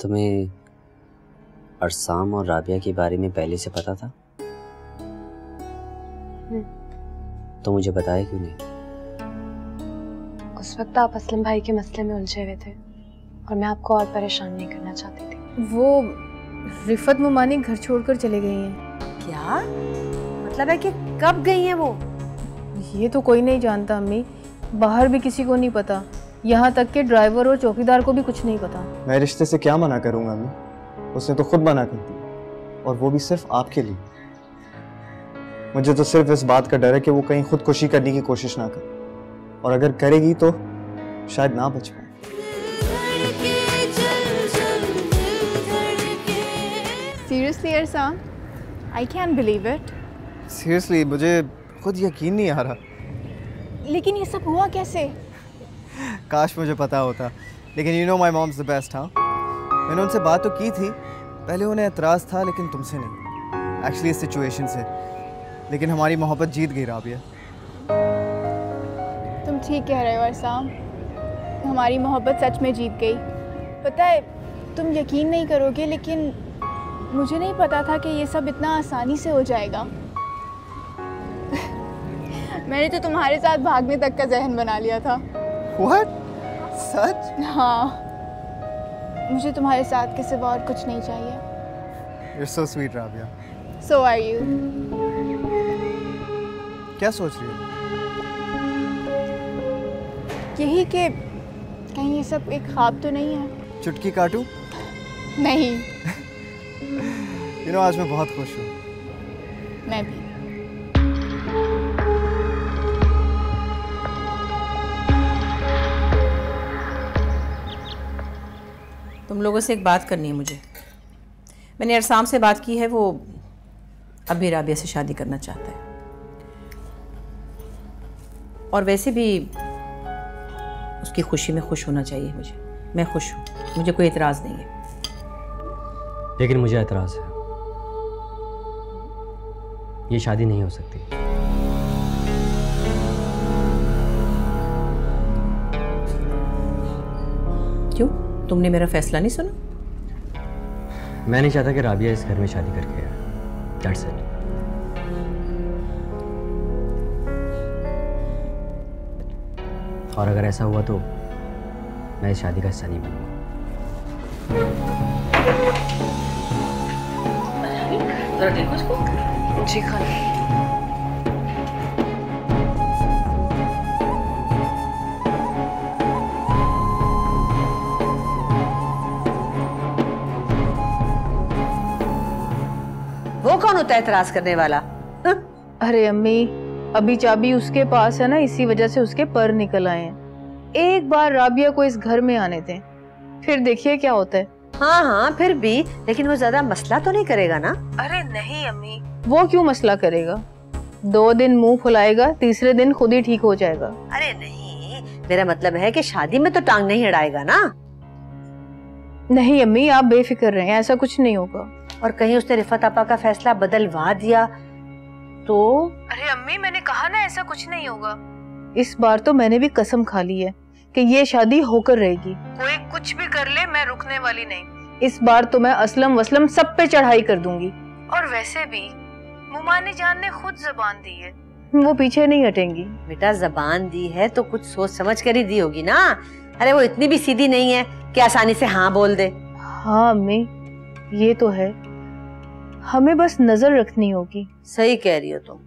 तुम्हें अरसाम और राबिया के बारे में पहले से पता था? तो मुझे बताया क्यों नहीं? उस वक्त आप असलम भाई के मसले में उलझे हुए थे और मैं आपको और परेशान नहीं करना चाहती थी। वो रिफत मुमानी घर छोड़कर चले गई हैं। क्या मतलब है कि कब गई हैं वो? ये तो कोई नहीं जानता अम्मी, बाहर भी किसी को नहीं पता, यहाँ तक कि ड्राइवर और चौकीदार को भी कुछ नहीं पता। मैं रिश्ते से क्या मना करूंगा अम्मी, उसने तो खुद मना कर दिया, और वो भी सिर्फ आपके लिए। मुझे तो सिर्फ इस बात का डर है कि वो कहीं खुदकुशी करने की कोशिश ना करे, और अगर करेगी तो शायद ना बच पाए। Seriously Arsam, I can believe it. Seriously मुझे खुद यकीन नहीं आ रहा। लेकिन ये सब हुआ कैसे? काश मुझे पता होता, लेकिन you know my moms the best. हाँ, मैंने उनसे बात तो की थी, पहले उन्हें एतराज़ था लेकिन तुमसे नहीं, एक्चुअली इस सिचुएशन से। लेकिन हमारी मोहब्बत जीत गई राबिया। तुम ठीक कह रहे हो अरसाम, हमारी मोहब्बत सच में जीत गई। पता है, तुम यकीन नहीं करोगे लेकिन मुझे नहीं पता था कि ये सब इतना आसानी से हो जाएगा। मैंने तो तुम्हारे साथ भागने तक का जहन बना लिया था। What? सच? हाँ, मुझे तुम्हारे साथ के सिवा और कुछ नहीं चाहिए। You're so sweet Rabia. So are you? क्या सोच रही हो? यही कि कहीं ये सब एक ख्वाब तो नहीं है। चुटकी काटूं? नहीं। You know, आज मैं बहुत खुश हूँ। मैं भी। तुम लोगों से एक बात करनी है मुझे। मैंने अरसाम से बात की है, वो अब भी राबिया से शादी करना चाहता है, और वैसे भी उसकी खुशी में खुश होना चाहिए मुझे। मैं खुश हूँ, मुझे कोई एतराज़ नहीं है। लेकिन मुझे एतराज़ है, ये शादी नहीं हो सकती। क्यों? तुमने मेरा फैसला नहीं सुना? मैं नहीं चाहता कि राबिया इस घर में शादी करके आए। That's it. और अगर ऐसा हुआ तो मैं इस शादी का हिस्सा नहीं बनूंगा। जरा देखो इसको। जी खाला। वो कौन होता है एतराज करने वाला? अरे अम्मी, अभी चाबी उसके पास है ना, इसी वजह से उसके पर निकल आए हैं। एक बार राबिया को इस घर में आने दें, फिर देखिए क्या होता है। हाँ हाँ, फिर भी, लेकिन वो ज्यादा मसला तो नहीं करेगा ना? अरे नहीं अम्मी, वो क्यों मसला करेगा? 2 दिन मुंह फुलाएगा, तीसरे दिन खुद ही ठीक हो जाएगा। अरे नहीं, मेरा मतलब है कि शादी में तो टांग नहीं अड़ाएगा ना? नहीं अम्मी, आप बेफिक्र रहें, ऐसा कुछ नहीं होगा। और कहीं उसने रिफत आपा का फैसला बदलवा दिया तो? अरे अम्मी, मैंने कहा ना ऐसा कुछ नहीं होगा। इस बार तो मैंने भी कसम खा ली है कि ये शादी होकर रहेगी। कोई कुछ भी कर ले, मैं रुकने वाली नहीं। इस बार तो मैं असलम वसलम सब पे चढ़ाई कर दूंगी। और वैसे भी मुमानी जान ने खुद जबान दी है, वो पीछे नहीं हटेंगी। बेटा, जबान दी है तो कुछ सोच समझ कर ही दी होगी ना। अरे वो इतनी भी सीधी नहीं है कि आसानी से हाँ बोल दे। हाँ अम्मी, ये तो है, हमें बस नजर रखनी होगी। सही कह रही हो तुम।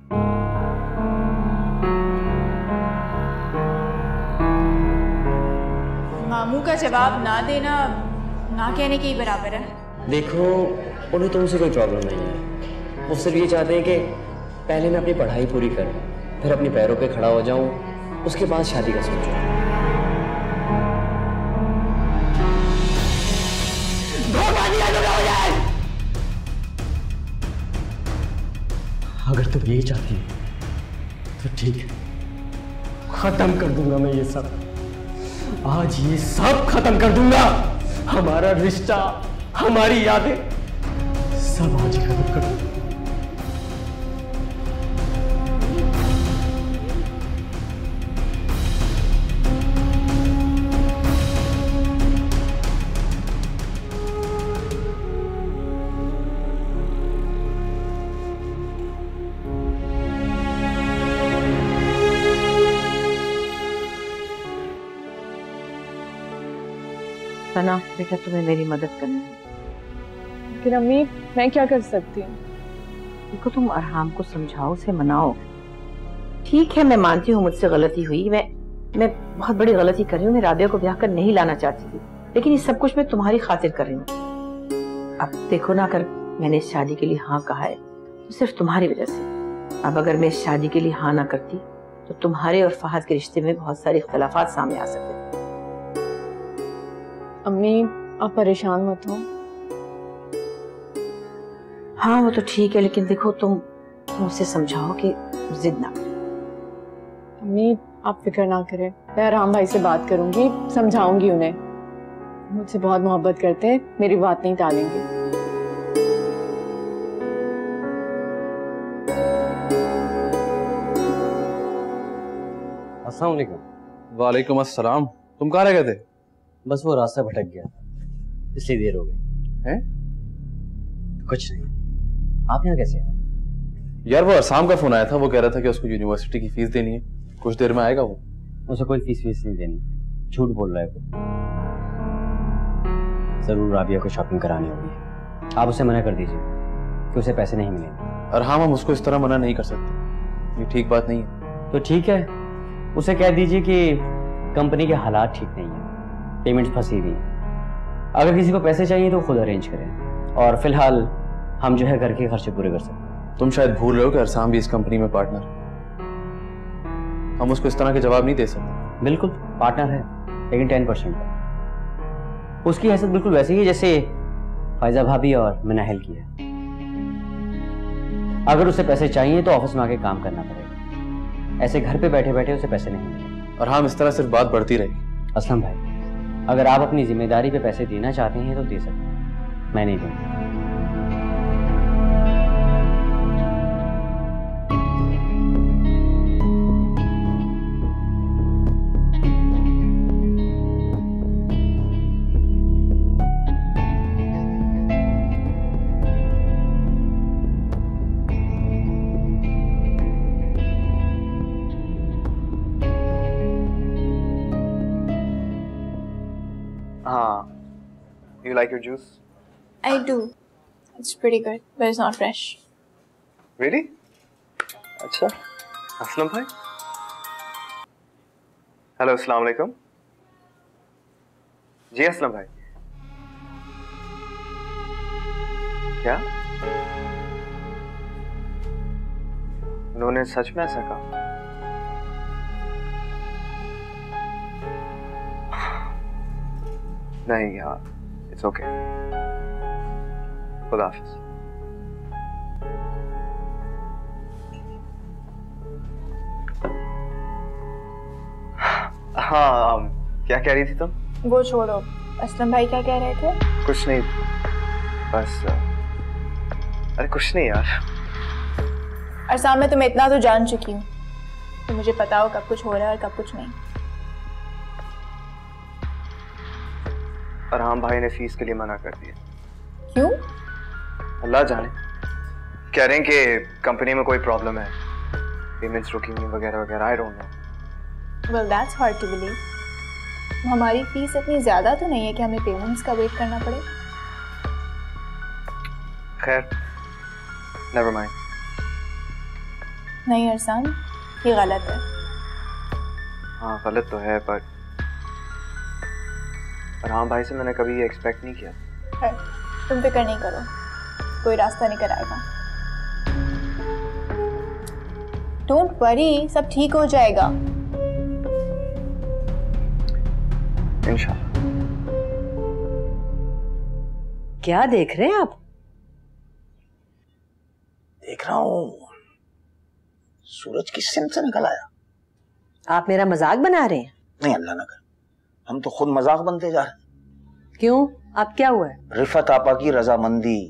मामू का जवाब ना देना ना कहने के ही बराबर है। देखो, उन्हें तुमसे कोई प्रॉब्लम नहीं है। वो सिर्फ ये चाहते हैं कि पहले मैं अपनी पढ़ाई पूरी करूं, फिर अपने पैरों पे खड़ा हो जाऊं, उसके बाद शादी का सोचूं। अगर तुम यही चाहती है तो ठीक है, खत्म कर दूंगा मैं ये सब। आज ये सब खत्म कर दूंगा। हमारा रिश्ता, हमारी यादें, सब आज ही खत्म कर दूंगा। सना बेटा, तुम्हें मेरी मदद करनी है। लेकिन अम्मी मैं क्या कर सकती हूँ? देखो, तुम अरहाम को समझाओ, उसे मनाओ। ठीक है, मैं मानती हूँ मुझसे गलती हुई, मैं बहुत बड़ी गलती कर रही हूँ। मैं राबिया को ब्याह कर नहीं लाना चाहती थी, लेकिन ये सब कुछ मैं तुम्हारी खातिर कर रही हूँ। अब देखो ना, अगर मैंने इस शादी के लिए हाँ कहा है तो सिर्फ तुम्हारी वजह से। अब अगर मैं इस शादी के लिए हाँ ना करती तो तुम्हारे और फहद के रिश्ते में बहुत सारे इख्तलाफात सामने आ सकते थे। अम्मी आप परेशान मत हो। हाँ वो तो ठीक है, लेकिन देखो तुम उसे समझाओ कि जिद ना करे। अम्मी आप फिक्र ना करें, मैं अरहाम भाई से बात करूंगी, समझाऊंगी उन्हें। मुझसे बहुत मोहब्बत करते हैं, मेरी बात नहीं टालेंगे। अस्सलाम वालेकुम। वालेकुम अस्सलाम। तुम कहाँ रह गए थे? बस वो रास्ता भटक गया था, इसलिए देर हो गई। हैं? कुछ नहीं। आप यहाँ कैसे हैं? यार वो अरसाम का फोन आया था, वो कह रहा था कि उसको यूनिवर्सिटी की फीस देनी है, कुछ देर में आएगा वो। उसे कोई फीस नहीं देनी, झूठ बोल रहा है वो। जरूर राबिया को शॉपिंग करानी होगी, आप उसे मना कर दीजिए कि उसे पैसे नहीं मिलेंगे। और हाँ, हम उसको इस तरह मना नहीं कर सकते, ये ठीक बात नहीं है। तो ठीक है, उसे कह दीजिए कि कंपनी के हालात ठीक नहीं है, पेमेंट फंसी हुई है। अगर किसी को पैसे चाहिए तो खुद अरेंज करें, और फिलहाल हम जो है घर के खर्चे पूरे कर सकते हैं। तुम शायद भूल रहे हो कि अरसाम भी इस कंपनी में पार्टनर है, हम उसको इस तरह के जवाब नहीं दे सकते। बिल्कुल पार्टनर है, लेकिन 10% का। उसकी हैसियत बिल्कुल वैसी है जैसे फायजा भाभी और मनाहिल की है। अगर उसे पैसे चाहिए तो ऑफिस में आके काम करना पड़ेगा, ऐसे घर पे बैठे बैठे उसे पैसे नहीं मिलेंगे। और हम इस तरह सिर्फ बात बढ़ती रहेगी। असलम भाई, अगर आप अपनी जिम्मेदारी पे पैसे देना चाहते हैं तो दे सकते हैं, मैं नहीं दूंगा। You like your juice? I do. It's pretty good, but it's not fresh. Really? अच्छा, असलम भाई। हेलो, अस्सलाम वालेकुम। जी असलम भाई। क्या? उन्होंने सच में ऐसा कहा? नहीं यार, इट्स ओके। खुदा हाफिज। हाँ, क्या कह रही थी तुम? वो छोड़ो, असलम भाई क्या कह रहे थे? कुछ नहीं, बस अरे कुछ नहीं यार। अरसाम, मैं तुम्हें इतना तो जान चुकी हूँ तो मुझे पता हो कब कुछ हो रहा है और कब कुछ नहीं। अरहाम भाई ने फीस के लिए मना कर दिया। क्यों? अल्लाह जाने, कह रहे हैं कि कंपनी में कोई प्रॉब्लम है, पेमेंट्स रुकी हुई वगैरह वगैरह। I don't know. Well, that's hard to believe. हमारी फीस इतनी ज्यादा तो नहीं है कि हमें पेमेंट्स का वेट करना पड़े। खैर, नेवर माइंड। नहीं अरसान, ये गलत है। हाँ गलत तो है, पर अरहाम भाई से मैंने कभी ये एक्सपेक्ट नहीं किया। है, तुम फिक्र नहीं करो, कोई रास्ता निकल आएगा। डोंट वरी, सब ठीक हो जाएगा। इंशाल्लाह। क्या देख रहे हैं आप? देख रहा हूँ सूरज किस सिम से निकल आया। आप मेरा मजाक बना रहे हैं? नहीं अल्लाह ना कर, हम तो खुद मजाक बनते जा रहे हैं। क्यों, आप क्या हुआ है? रिफत आपा की रजामंदी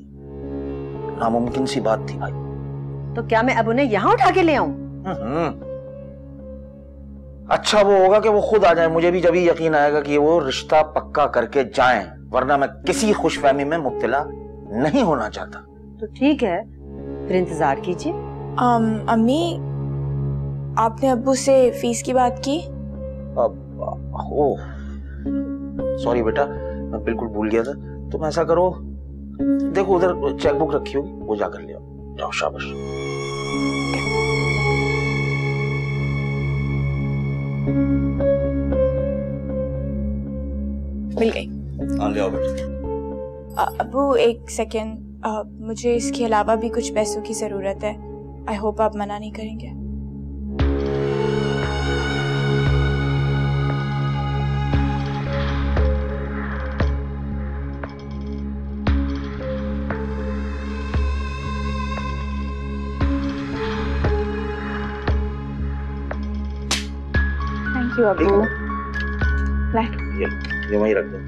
नामुमकिन सी बात थी भाई। तो क्या मैं अब उन्हें यहाँ उठा के ले आऊं? अच्छा वो होगा कि वो खुद आ जाए, मुझे भी जब यकीन आएगा कि वो रिश्ता पक्का करके जाएं, वरना मैं किसी खुशफहमी में मुब्तला नहीं होना चाहता। तो ठीक है, फिर इंतजार कीजिए। अम्मी, आपने अब्बू से फीस की बात की? ओह सॉरी बेटा, मैं बिल्कुल भूल गया था। तुम ऐसा करो, देखो उधर चेकबुक रखी होगी, वो जाकर ले आओ। जाओ, शाबाश। मिल गई। हाँ, ले आओ बेटा। अबू एक सेकेंड, मुझे इसके अलावा भी कुछ पैसों की ज़रूरत है। आई होप आप मना नहीं करेंगे। Thank you Abu. ये वहीं रख दो।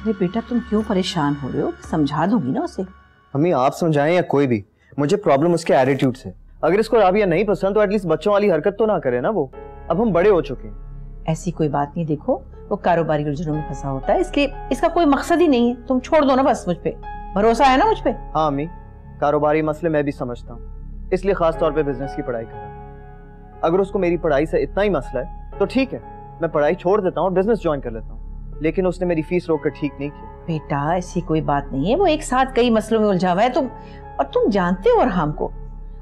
अरे बेटा तुम क्यों परेशान हो रहे हो? समझा दूंगी ना उसे। मम्मी आप समझाएं या कोई भी, मुझे प्रॉब्लम उसके एटीट्यूड से। अगर इसको राबिया नहीं पसंद तो एटलीस्ट बच्चों वाली हरकत तो ना करे ना वो। अब हम बड़े हो चुके हैं। ऐसी कोई बात नहीं, देखो वो कारोबारी उलझनों में फंसा होता है, इसलिए इसका कोई मकसद ही नहीं है। तुम छोड़ दो ना, बस मुझ पे भरोसा है ना मुझ पे। हाँ अम्मी, कारोबारी मसले मैं भी समझता हूँ, इसलिए खास तौर पे बिजनेस की पढ़ाई कर रहा हूँ। अगर उसको मेरी पढ़ाई से इतना ही मसला है तो ठीक है, मैं पढ़ाई छोड़ देता हूँ और बिजनेस ज्वाइन कर लेता हूँ, लेकिन उसने मेरी फीस रोक कर ठीक नहीं किया। बेटा ऐसी कोई बात नहीं है, वो एक साथ कई मसलों में उलझा हुआ है। तुम जानते हो अरहाम को,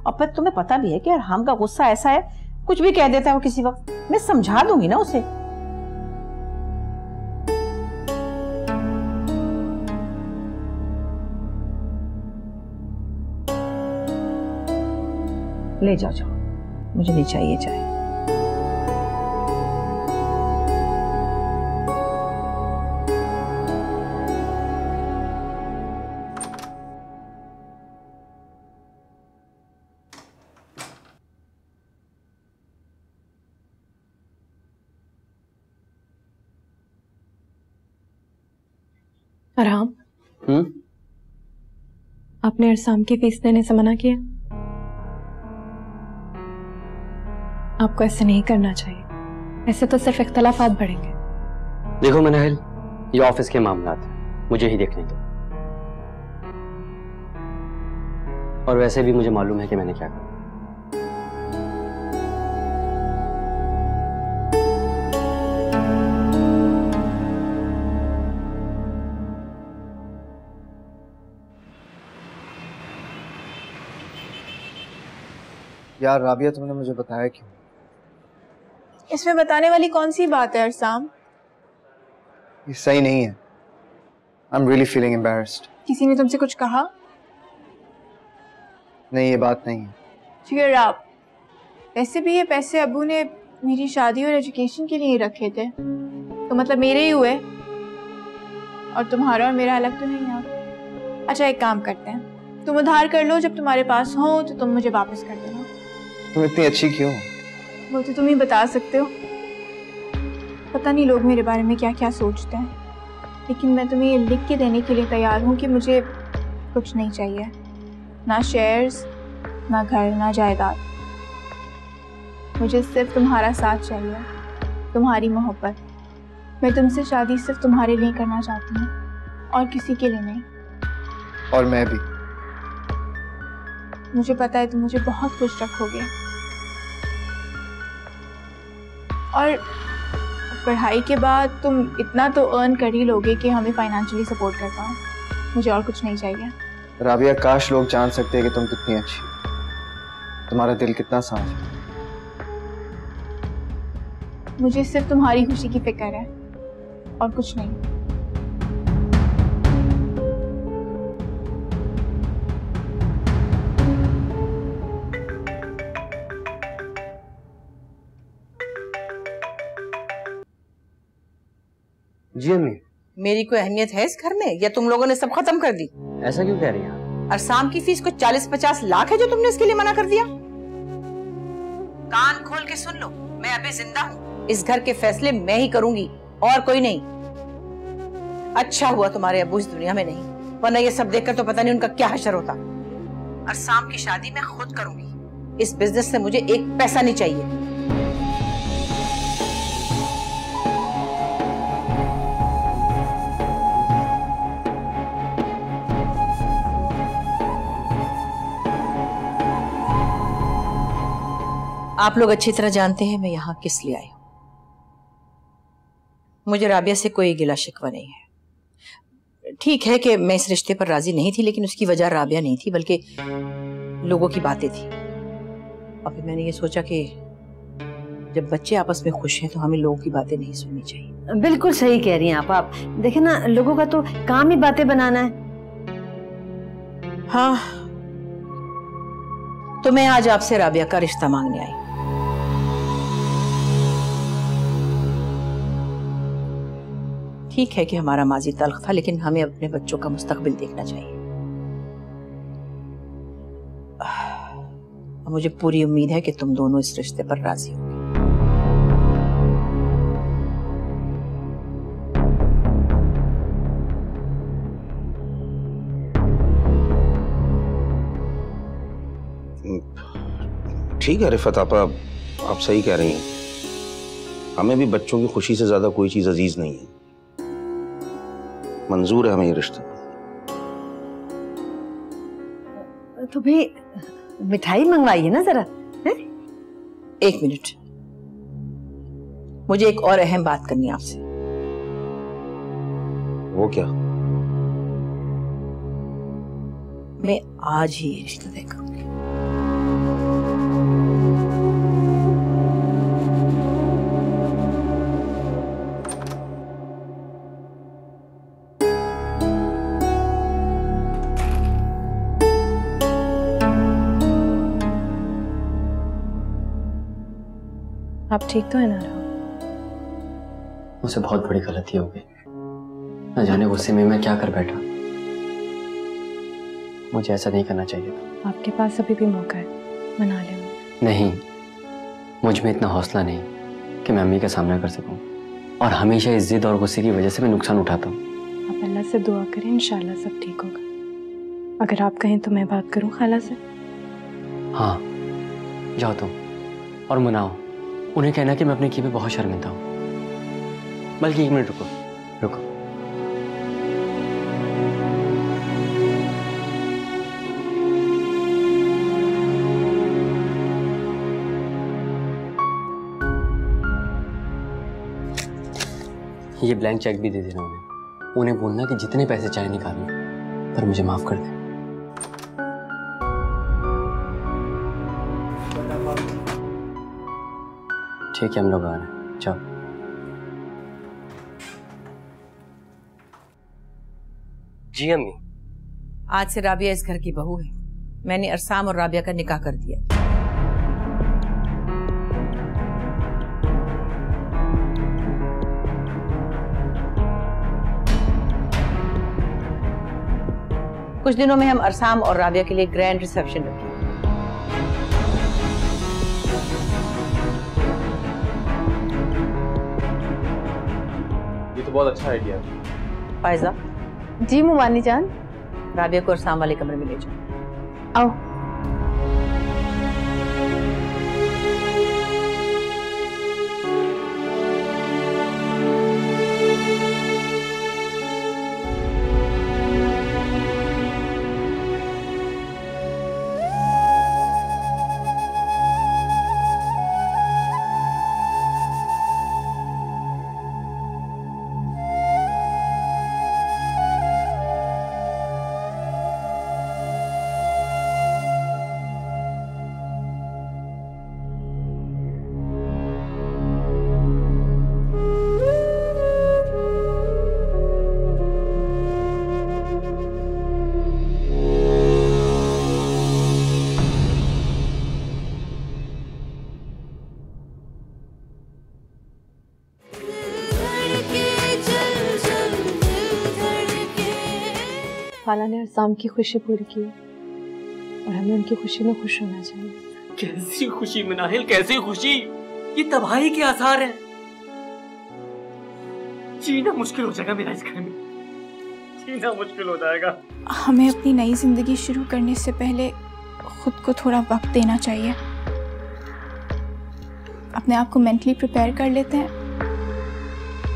और फिर तुम्हें पता भी है कि अरहाम का गुस्सा ऐसा है, कुछ भी कह देता है वो किसी वक्त। मैं समझा दूंगी ना उसे। ले जाओ जाओ, मुझे नहीं चाहिए चाय। अरहाम, आपने अरसाम की फीस देने से मना किया। आपको ऐसे नहीं करना चाहिए, ऐसे तो सिर्फ इख्तलाफात बढ़ेंगे। देखो मनहल, ये ऑफिस के मामलात हैं, मुझे ही देखने दो। और वैसे भी मुझे मालूम है कि मैंने क्या कहा। यार राबिया, तुमने मुझे बताया क्यों? इसमें बताने वाली कौन सी बात है अरसाम? ये सही नहीं है। I am really feeling embarrassed. किसी ने तुमसे कुछ कहा? नहीं, ये बात नहीं है। फिर आप, वैसे भी ये पैसे अबू ने मेरी शादी और एजुकेशन के लिए रखे थे, तो मतलब मेरे ही हुए, और तुम्हारा और मेरा अलग तो नहीं है। अच्छा एक काम करते हैं, तुम उधार कर लो, जब तुम्हारे पास हो तो तुम मुझे वापस कर देना। तुम इतनी अच्छी क्यों? वो तो तुम ही बता सकते हो। पता नहीं लोग मेरे बारे में क्या क्या सोचते हैं, लेकिन मैं तुम्हें ये लिख के देने के लिए तैयार हूँ कि मुझे कुछ नहीं चाहिए, ना शेयर्स, ना घर, ना जायदाद। मुझे सिर्फ तुम्हारा साथ चाहिए, तुम्हारी मोहब्बत। मैं तुमसे शादी सिर्फ तुम्हारे लिए करना चाहती हूँ और किसी के लिए नहीं। और मैं भी। मुझे पता है तुम मुझे बहुत खुश रखोगे, और पढ़ाई के बाद तुम इतना तो अर्न कर ही लोगे कि हमें फाइनेंशियली सपोर्ट कर पाओ। मुझे और कुछ नहीं चाहिए। राबिया, काश लोग जान सकते हैं कि तुम कितनी अच्छी हो, तुम्हारा दिल कितना साफ है। मुझे सिर्फ तुम्हारी खुशी की फिक्र है और कुछ नहीं। जी अम्मी। मेरी कोई अहमियत है इस घर में, या तुम लोगों ने सब खत्म कर दी? ऐसा क्यों कह रही हैं? अरसाम की फीस को 40-50 लाख है जो तुमने इसके लिए मना कर दिया। कान खोल के सुन लो, मैं अभी जिंदा हूँ, इस घर के फैसले मैं ही करूंगी और कोई नहीं। अच्छा हुआ तुम्हारे अब्बू इस दुनिया में नहीं, वरना ये सब देखकर तो पता नहीं उनका क्या हशर होता। अरसाम की शादी मैं खुद करूंगी, इस बिजनेस से मुझे एक पैसा नहीं चाहिए। आप लोग अच्छी तरह जानते हैं मैं यहाँ किस लिए आई हूँ। मुझे राबिया से कोई गिला शिकवा नहीं है। ठीक है कि मैं इस रिश्ते पर राजी नहीं थी, लेकिन उसकी वजह राबिया नहीं थी बल्कि लोगों की बातें थी। और फिर मैंने ये सोचा कि जब बच्चे आपस में खुश हैं तो हमें लोगों की बातें नहीं सुननी चाहिए। बिल्कुल सही कह रही हैं आप देखें ना, लोगों का तो काम ही बातें बनाना है। हाँ, तो मैं आज आपसे राबिया का रिश्ता मांगने आई। ठीक है कि हमारा माजी तल्ख था, लेकिन हमें अपने बच्चों का मुस्तकबिल देखना चाहिए। मुझे पूरी उम्मीद है कि तुम दोनों इस रिश्ते पर राजी हो। ठीक है रिफत आपा, आप सही कह रही हैं। हमें भी बच्चों की खुशी से ज्यादा कोई चीज अजीज नहीं है। मंजूर है हमें ये रिश्ता। तो भाई मिठाई मंगवाइए ना जरा। एक मिनट, मुझे एक और अहम बात करनी है आपसे। वो क्या? मैं आज ही ये रिश्ता तय करूंगी। आप ठीक तो है ना? मुझसे बहुत बड़ी गलती हो गई। न जाने गुस्से में मैं क्या कर बैठा। मुझे ऐसा नहीं करना चाहिए था। आपके पास अभी भी मौका है, मना ले उन्हें। नहीं, मुझ में इतना हौसला नहीं कि मैं अम्मी का सामना कर सकूं, और हमेशा इस जिद और गुस्से की वजह से मैं नुकसान उठाता हूँ। आप अल्लाह से दुआ करें, इंशाल्लाह सब ठीक होगा। अगर आप कहें तो मैं बात करूं खाला से। हाँ, जाओ तुम और मनाओ। उन्हें कहना कि मैं अपने किए पे बहुत शर्मिंदा हूँ। बल्कि 1 मिनट रुको रुको। ये ब्लैंक चेक भी दे देना उन्हें। उन्हें बोलना कि जितने पैसे चाहे निकाल लो, पर मुझे माफ कर दे। ठीक है, हम लोग आ रहे हैं। जाओ। जी अम्मी। आज से राबिया इस घर की बहू है। मैंने अरसाम और राबिया का निकाह कर दिया। कुछ दिनों में हम अरसाम और राबिया के लिए ग्रैंड रिसेप्शन रखेंगे। ये तो बहुत अच्छा आइडिया है। फायजा। जी मुमानी जान। राबिया को अरसाम वाले कमरे में ले जाओ। आओ। खाला ने अरसाम की खुशी पूरी की और हमें उनकी खुशी में खुश होना चाहिए। कैसी खुशी मनाहिल, कैसी खुशी? ये तबाही के आसार हैं। जीना मुश्किल हो जाएगा मेरा इस घर में, जीना मुश्किल हो जाएगा। हमें अपनी नई जिंदगी शुरू करने से पहले खुद को थोड़ा वक्त देना चाहिए। अपने आप को मेंटली प्रिपेयर कर लेते हैं।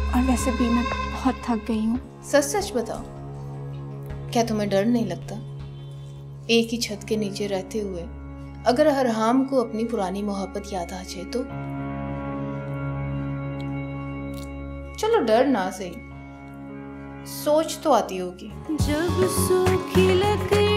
और वैसे भी मैं बहुत थक गई हूँ। सच सच बताओ, क्या तुम्हें डर नहीं लगता? एक ही छत के नीचे रहते हुए अगर हरहाम को अपनी पुरानी मोहब्बत याद आ जाए तो? चलो डर ना सही, सोच तो आती होगी। जब सूखी लकड़ी